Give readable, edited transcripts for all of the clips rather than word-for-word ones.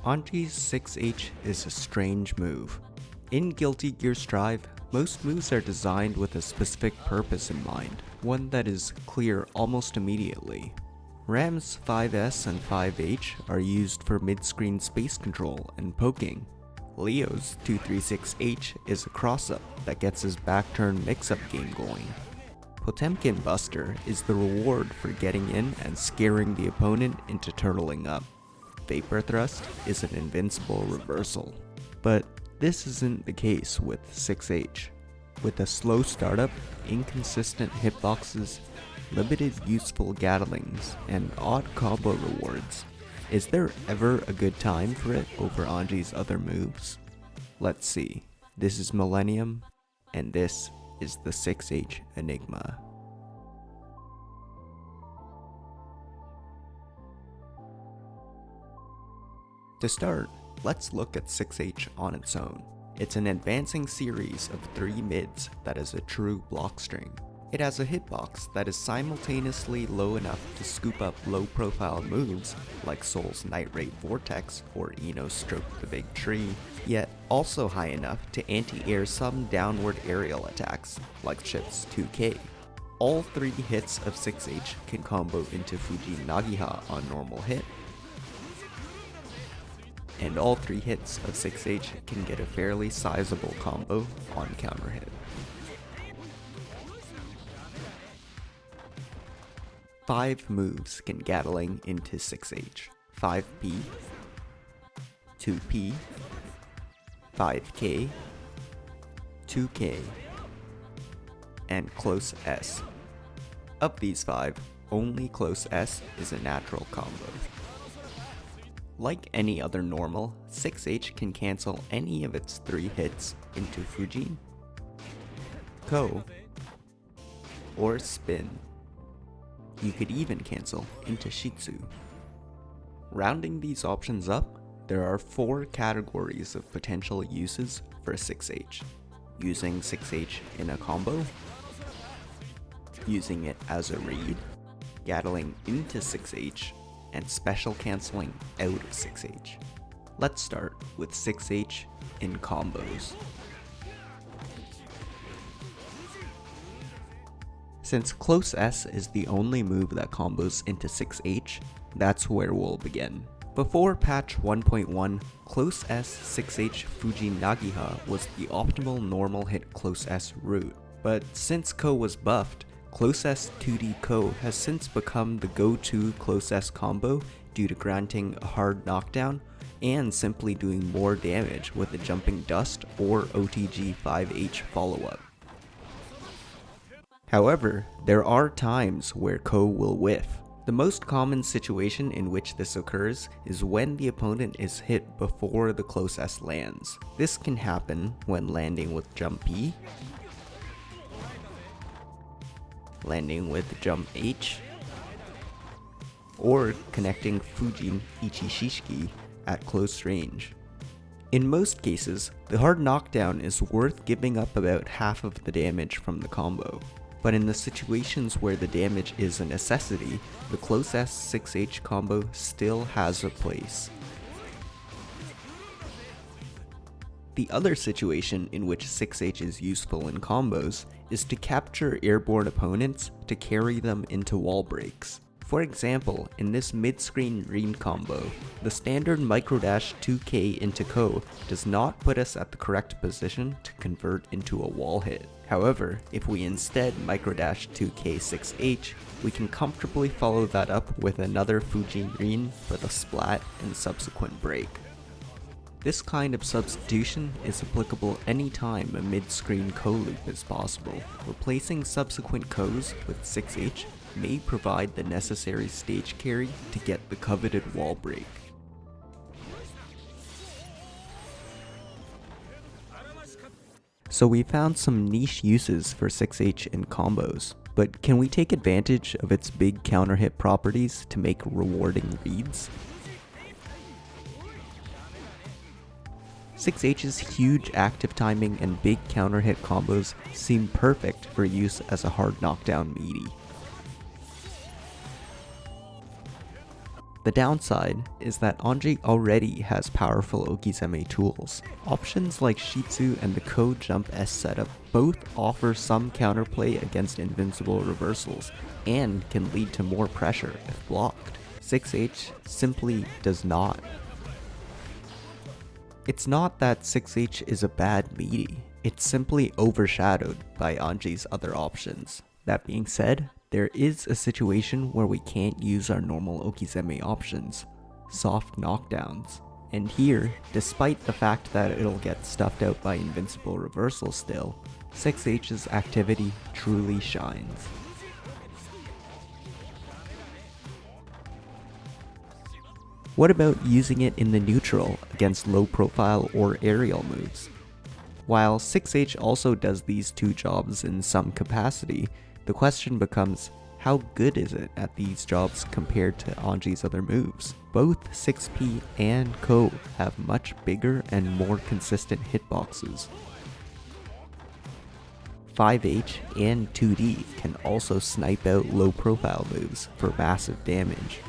Anji's 6H is a strange move. In Guilty Gear Strive, most moves are designed with a specific purpose in mind, one that is clear almost immediately. Ram's 5S and 5H are used for mid-screen space control and poking. Leo's 236H is a cross-up that gets his back-turn mix-up game going. Potemkin Buster is the reward for getting in and scaring the opponent into turtling up. Vapor Thrust is an invincible reversal. But this isn't the case with 6H. With a slow startup, inconsistent hitboxes, limited useful Gatlings, and odd combo rewards, is there ever a good time for it over Anji's other moves? Let's see. This is Millennium, and this is the 6H Enigma. To start, let's look at 6H on its own. It's an advancing series of 3 mids that is a true block string. It has a hitbox that is simultaneously low enough to scoop up low-profile moves like Soul's Night Raid Vortex or Ino's Stroke the Big Tree, yet also high enough to anti-air some downward aerial attacks like Chip's 2K. All 3 hits of 6H can combo into Fuji Nagiha on normal hit, and all 3 hits of 6H can get a fairly sizable combo on counter hit. 5 moves can Gatling into 6H. 5P, 2P, 5K, 2K, and Close S. Of these 5, only Close S is a natural combo. Like any other normal, 6H can cancel any of its 3 hits into Fujin, Ko, or Spin. You could even cancel into Shitsu. Rounding these options up, there are 4 categories of potential uses for 6H. Using 6H in a combo, using it as a read, Gatling into 6H, and special canceling out of 6H. Let's start with 6H in combos. Since Close S is the only move that combos into 6H, that's where we'll begin. Before patch 1.1, Close S 6H Fuji Nagiha was the optimal normal hit Close S route, but since Ko was buffed, Close S 2D Ko has since become the go-to Close S combo due to granting a hard knockdown and simply doing more damage with a Jumping Dust or OTG 5H follow-up. However, there are times where Ko will whiff. The most common situation in which this occurs is when the opponent is hit before the Close S lands. This can happen when landing with Jump P, landing with Jump H, or connecting Fujin Ichishishiki at close range. In most cases, the hard knockdown is worth giving up about half of the damage from the combo. But in the situations where the damage is a necessity, the Close S 6H combo still has a place. The other situation in which 6H is useful in combos is to capture airborne opponents to carry them into wall breaks. For example, in this mid-screen Reen combo, the standard microdash 2K into Ko does not put us at the correct position to convert into a wall hit. However, if we instead microdash 2K 6H, we can comfortably follow that up with another Fuji Reen for the splat and subsequent break. This kind of substitution is applicable anytime a mid-screen Ko loop is possible. Replacing subsequent Kos with 6H may provide the necessary stage carry to get the coveted wall break. So we found some niche uses for 6H in combos, but can we take advantage of its big counter hit properties to make rewarding reads? 6H's huge active timing and big counter hit combos seem perfect for use as a hard knockdown meaty. The downside is that Anji already has powerful Okizeme tools. Options like Shitsu and the Ko Jump S setup both offer some counterplay against invincible reversals and can lead to more pressure if blocked. 6H simply does not. It's not that 6H is a bad meaty, it's simply overshadowed by Anji's other options. That being said, there is a situation where we can't use our normal Okizeme options, soft knockdowns. And here, despite the fact that it'll get stuffed out by invincible reversals still, 6H's activity truly shines. What about using it in the neutral against low profile or aerial moves? While 6H also does these two jobs in some capacity, the question becomes, how good is it at these jobs compared to Anji's other moves? Both 6P and Ko have much bigger and more consistent hitboxes. 5H and 2D can also snipe out low profile moves for massive damage.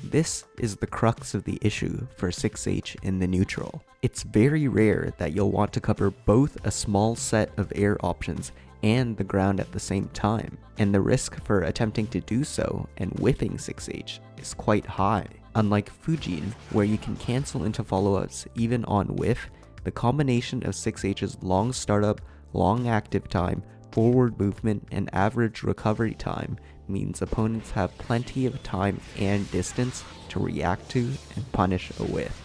This is the crux of the issue for 6H in the neutral. It's very rare that you'll want to cover both a small set of air options and the ground at the same time, and the risk for attempting to do so and whiffing 6H is quite high. Unlike Fujin, where you can cancel into follow-ups even on whiff, the combination of 6H's long startup, long active time, forward movement, and average recovery time means opponents have plenty of time and distance to react to and punish a whiff.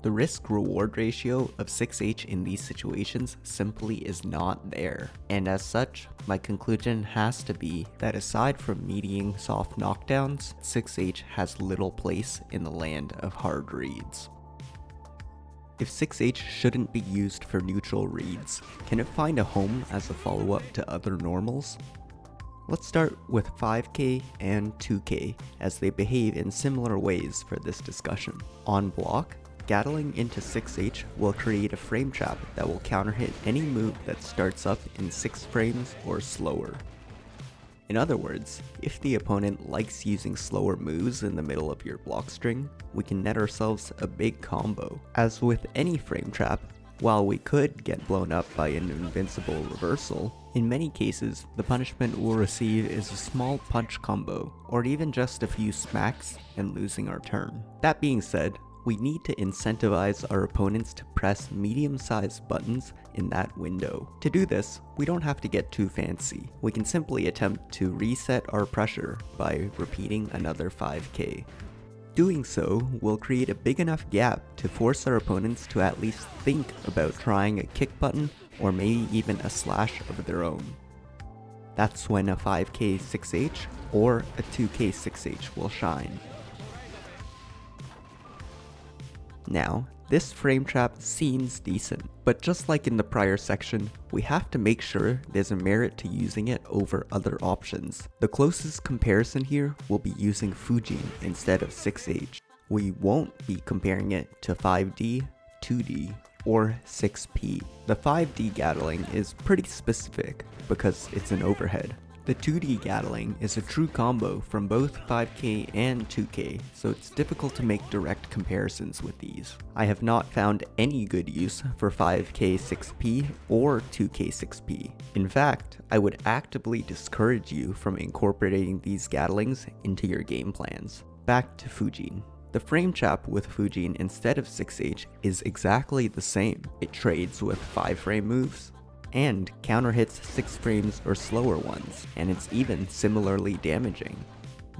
The risk-reward ratio of 6H in these situations simply is not there, and as such, my conclusion has to be that aside from meatying soft knockdowns, 6H has little place in the land of hard reads. If 6H shouldn't be used for neutral reads, can it find a home as a follow-up to other normals? Let's start with 5K and 2K as they behave in similar ways for this discussion. On block, Gatling Into 6H will create a frame trap that will counter-hit any move that starts up in 6 frames or slower. In other words, if the opponent likes using slower moves in the middle of your block string, we can net ourselves a big combo. As with any frame trap, while we could get blown up by an invincible reversal, in many cases the punishment we'll receive is a small punch combo, or even just a few smacks and losing our turn. That being said, we need to incentivize our opponents to press medium-sized buttons in that window. To do this, we don't have to get too fancy. We can simply attempt to reset our pressure by repeating another 5K. Doing so will create a big enough gap to force our opponents to at least think about trying a kick button or maybe even a slash of their own. That's when a 5K 6H or a 2K 6H will shine. Now, this frame trap seems decent, but just like in the prior section, we have to make sure there's a merit to using it over other options. The closest comparison here will be using Fujin instead of 6H. We won't be comparing it to 5D, 2D, or 6P. The 5D Gatling is pretty specific because it's an overhead. The 2D Gatling is a true combo from both 5K and 2K, so it's difficult to make direct comparisons with these. I have not found any good use for 5K 6P or 2K 6P. In fact, I would actively discourage you from incorporating these Gatlings into your game plans. Back to Fujin. The frame trap with Fujin instead of 6H is exactly the same. It trades with 5 frame moves, and counter-hits 6 frames or slower ones, and it's even similarly damaging.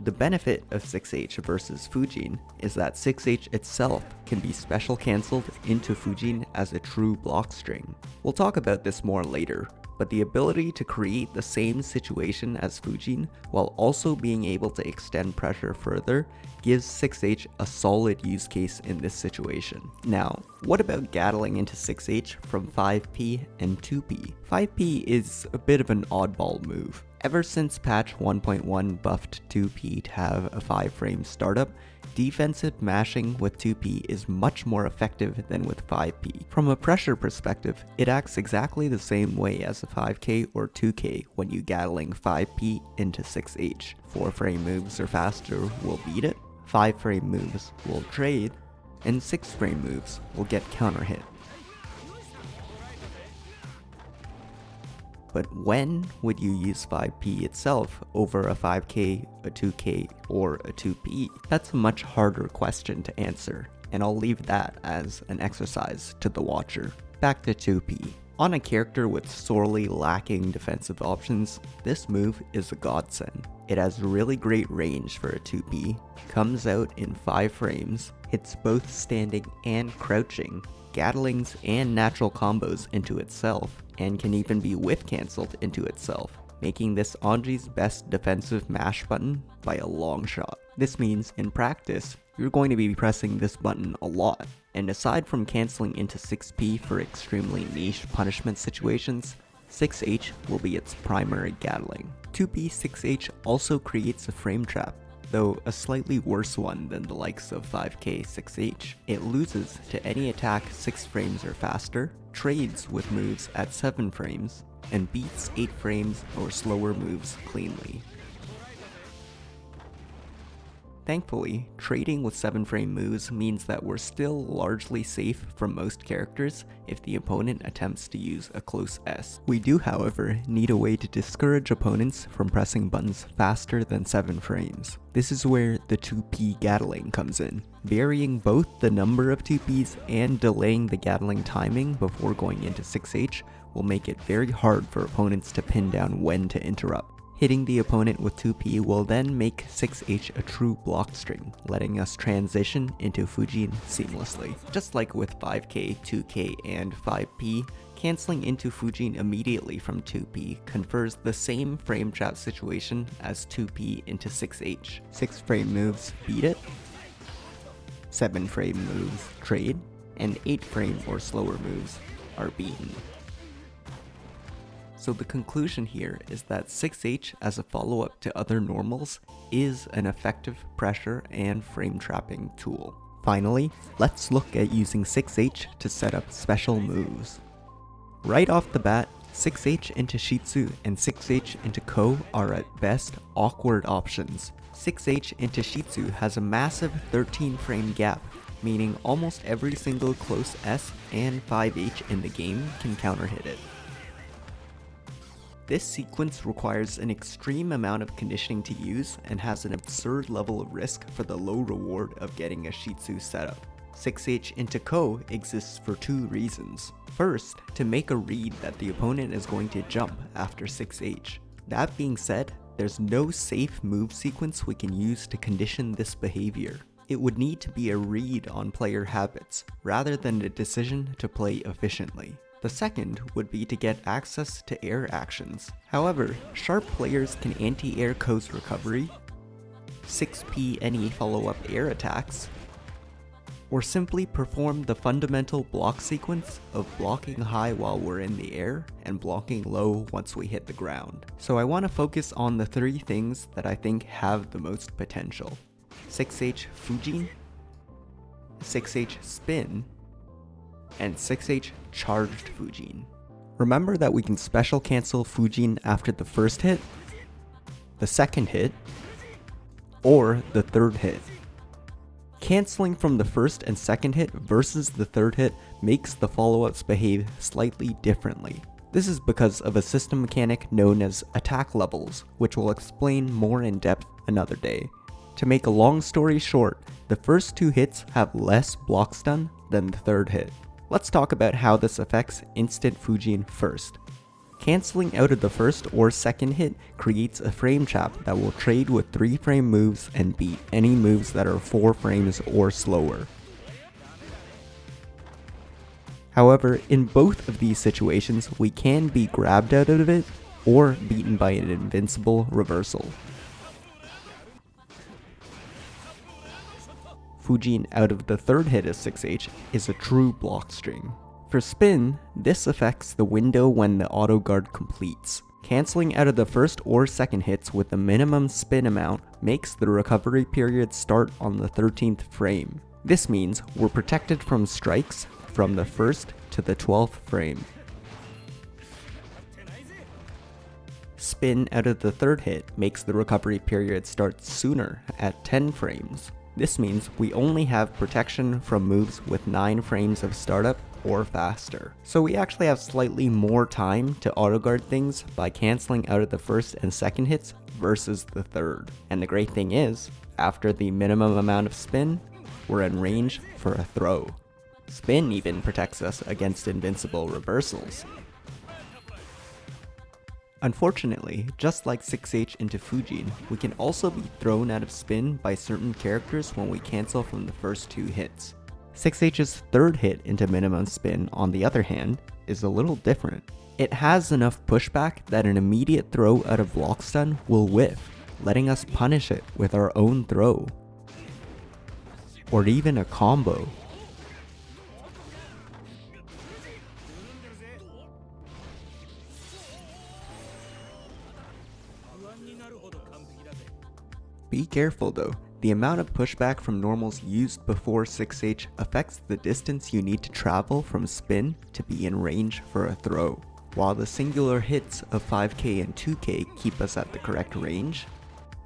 The benefit of 6H versus Fujin is that 6H itself can be special cancelled into Fujin as a true block string. We'll talk about this more later, but the ability to create the same situation as Fujin while also being able to extend pressure further gives 6H a solid use case in this situation. Now, what about Gatling Into 6H from 5P and 2P? 5P is a bit of an oddball move. Ever since patch 1.1 buffed 2P to have a 5-frame startup, defensive mashing with 2P is much more effective than with 5P. From a pressure perspective, it acts exactly the same way as a 5K or 2K when you Gatling 5P into 6H. 4-frame moves or faster will beat it, 5-frame moves will trade, and 6-frame moves will get counter hit. But when would you use 5P itself over a 5K, a 2K, or a 2P? That's a much harder question to answer, and I'll leave that as an exercise to the watcher. Back to 2P. On a character with sorely lacking defensive options, this move is a godsend. It has really great range for a 2P, comes out in 5 frames, hits both standing and crouching, Gatlings and natural combos into itself, and can even be whiff cancelled into itself, making this Anji's best defensive mash button by a long shot. This means, in practice, you're going to be pressing this button a lot, and aside from cancelling into 6P for extremely niche punishment situations, 6H will be its primary Gatling. 2P 6H also creates a frame trap, though a slightly worse one than the likes of 5K 6H. It loses to any attack 6 frames or faster, trades with moves at 7 frames, and beats 8 frames or slower moves cleanly. Thankfully, trading with 7-frame moves means that we're still largely safe from most characters if the opponent attempts to use a close S. We do, however, need a way to discourage opponents from pressing buttons faster than 7 frames. This is where the 2P Gatling comes in. Varying both the number of 2Ps and delaying the Gatling timing before going into 6H will make it very hard for opponents to pin down when to interrupt. Hitting the opponent with 2P will then make 6H a true block string, letting us transition into Fujin seamlessly. Just like with 5K, 2K, and 5P, cancelling into Fujin immediately from 2P confers the same frame trap situation as 2P into 6H. 6-frame moves beat it, 7-frame moves trade, and 8-frame or slower moves are beaten. So the conclusion here is that 6H as a follow-up to other normals is an effective pressure and frame trapping tool. Finally, let's look at using 6H to set up special moves. Right off the bat, 6H into Shitsu and 6H into Ko are at best awkward options. 6H into Shitsu has a massive 13-frame gap, meaning almost every single close S and 5H in the game can counter hit it. This sequence requires an extreme amount of conditioning to use and has an absurd level of risk for the low reward of getting a Shitsu setup. 6H into Ko exists for 2 reasons. First, to make a read that the opponent is going to jump after 6H. That being said, there's no safe move sequence we can use to condition this behavior. It would need to be a read on player habits, rather than a decision to play efficiently. The second would be to get access to air actions. However, sharp players can anti-air Ko's recovery, 6P any follow-up air attacks, or simply perform the fundamental block sequence of blocking high while we're in the air and blocking low once we hit the ground. So I want to focus on the 3 things that I think have the most potential: 6H Fujin, 6H Spin, and 6H Charged Fujin. Remember that we can special cancel Fujin after the first hit, the second hit, or the third hit. Canceling from the first and second hit versus the third hit makes the follow-ups behave slightly differently. This is because of a system mechanic known as attack levels, which we'll explain more in depth another day. To make a long story short, the first 2 hits have less block stun than the third hit. Let's talk about how this affects instant Fujin first. Canceling out of the first or second hit creates a frame trap that will trade with 3-frame moves and beat any moves that are 4 frames or slower. However, in both of these situations, we can be grabbed out of it or beaten by an invincible reversal. Fujin out of the third hit of 6H is a true block string. For Spin, this affects the window when the auto guard completes. Canceling out of the first or second hits with the minimum spin amount makes the recovery period start on the 13th frame. This means we're protected from strikes from the 1st to the 12th frame. Spin out of the third hit makes the recovery period start sooner at 10 frames. This means we only have protection from moves with 9 frames of startup or faster. So we actually have slightly more time to autoguard things by canceling out of the first and second hits versus the third. And the great thing is, after the minimum amount of spin, we're in range for a throw. Spin even protects us against invincible reversals. Unfortunately, just like 6H into Fujin, we can also be thrown out of spin by certain characters when we cancel from the first 2 hits. 6H's third hit into minimum spin, on the other hand, is a little different. It has enough pushback that an immediate throw out of block stun will whiff, letting us punish it with our own throw. Or even a combo. Be careful though, the amount of pushback from normals used before 6H affects the distance you need to travel from spin to be in range for a throw. While the singular hits of 5k and 2k keep us at the correct range,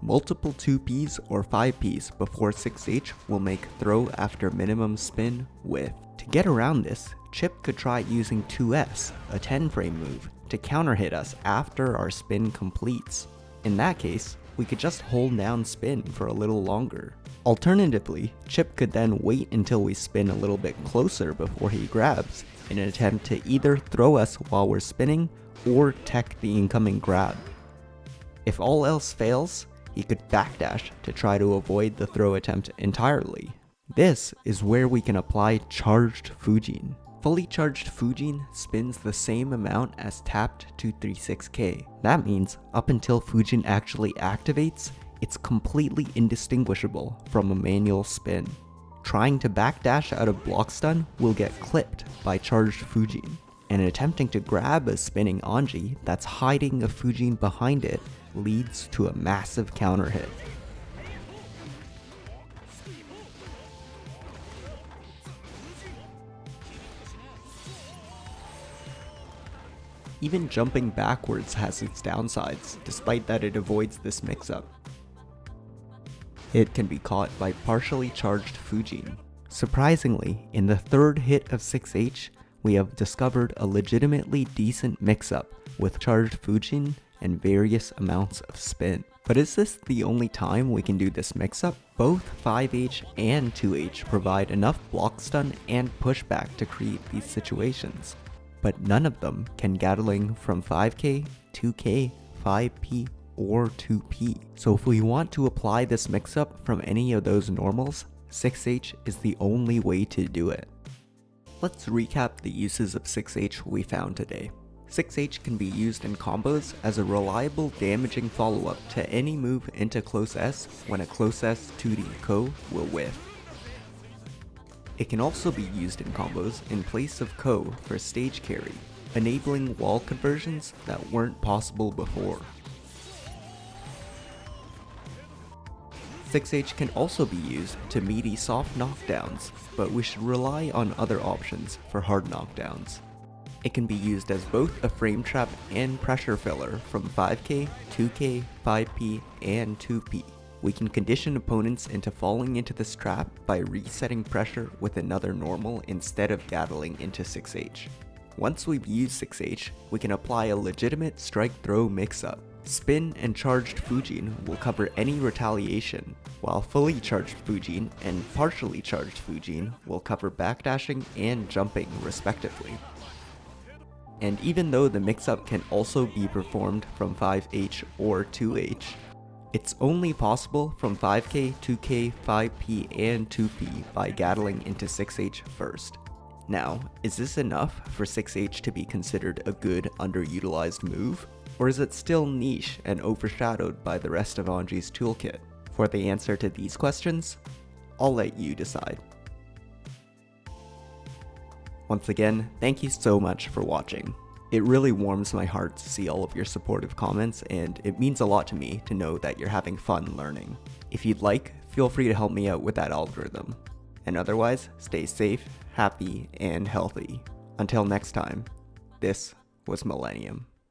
multiple 2ps or 5ps before 6H will make throw after minimum spin whiff. To get around this, Chip could try using 2S, a 10 frame move, to counter hit us after our spin completes. In that case, we could just hold down spin for a little longer. Alternatively, Chip could then wait until we spin a little bit closer before he grabs, in an attempt to either throw us while we're spinning or tech the incoming grab. If all else fails, he could backdash to try to avoid the throw attempt entirely. This is where we can apply charged Fujin. Fully charged Fujin spins the same amount as tapped 236k. That means up until Fujin actually activates, it's completely indistinguishable from a manual spin. Trying to backdash out of block stun will get clipped by charged Fujin, and attempting to grab a spinning Anji that's hiding a Fujin behind it leads to a massive counter hit. Even jumping backwards has its downsides, despite that it avoids this mix-up. It can be caught by partially charged Fujin. Surprisingly, in the third hit of 6H, we have discovered a legitimately decent mix-up with charged Fujin and various amounts of spin. But is this the only time we can do this mix-up? Both 5H and 2H provide enough block stun and pushback to create these situations, but none of them can Gatling from 5k, 2k, 5p, or 2p. So if we want to apply this mix-up from any of those normals, 6H is the only way to do it. Let's recap the uses of 6H we found today. 6H can be used in combos as a reliable damaging follow-up to any move into close S when a close S 2D Ko will whiff. It can also be used in combos in place of Ko for stage carry, enabling wall conversions that weren't possible before. 6H can also be used to meaty soft knockdowns, but we should rely on other options for hard knockdowns. It can be used as both a frame trap and pressure filler from 5k, 2k, 5p, and 2p. We can condition opponents into falling into this trap by resetting pressure with another normal instead of Gatling into 6H. Once we've used 6H, we can apply a legitimate strike-throw mix-up. Spin and charged Fujin will cover any retaliation, while fully charged Fujin and partially charged Fujin will cover backdashing and jumping respectively. And even though the mix-up can also be performed from 5H or 2H, it's only possible from 5k, 2k, 5p, and 2p by Gatling into 6H first. Now, is this enough for 6H to be considered a good underutilized move? Or is it still niche and overshadowed by the rest of Anji's toolkit? For the answer to these questions, I'll let you decide. Once again, thank you so much for watching. It really warms my heart to see all of your supportive comments, and it means a lot to me to know that you're having fun learning. If you'd like, feel free to help me out with that algorithm. And otherwise, stay safe, happy, and healthy. Until next time, this was Millennium.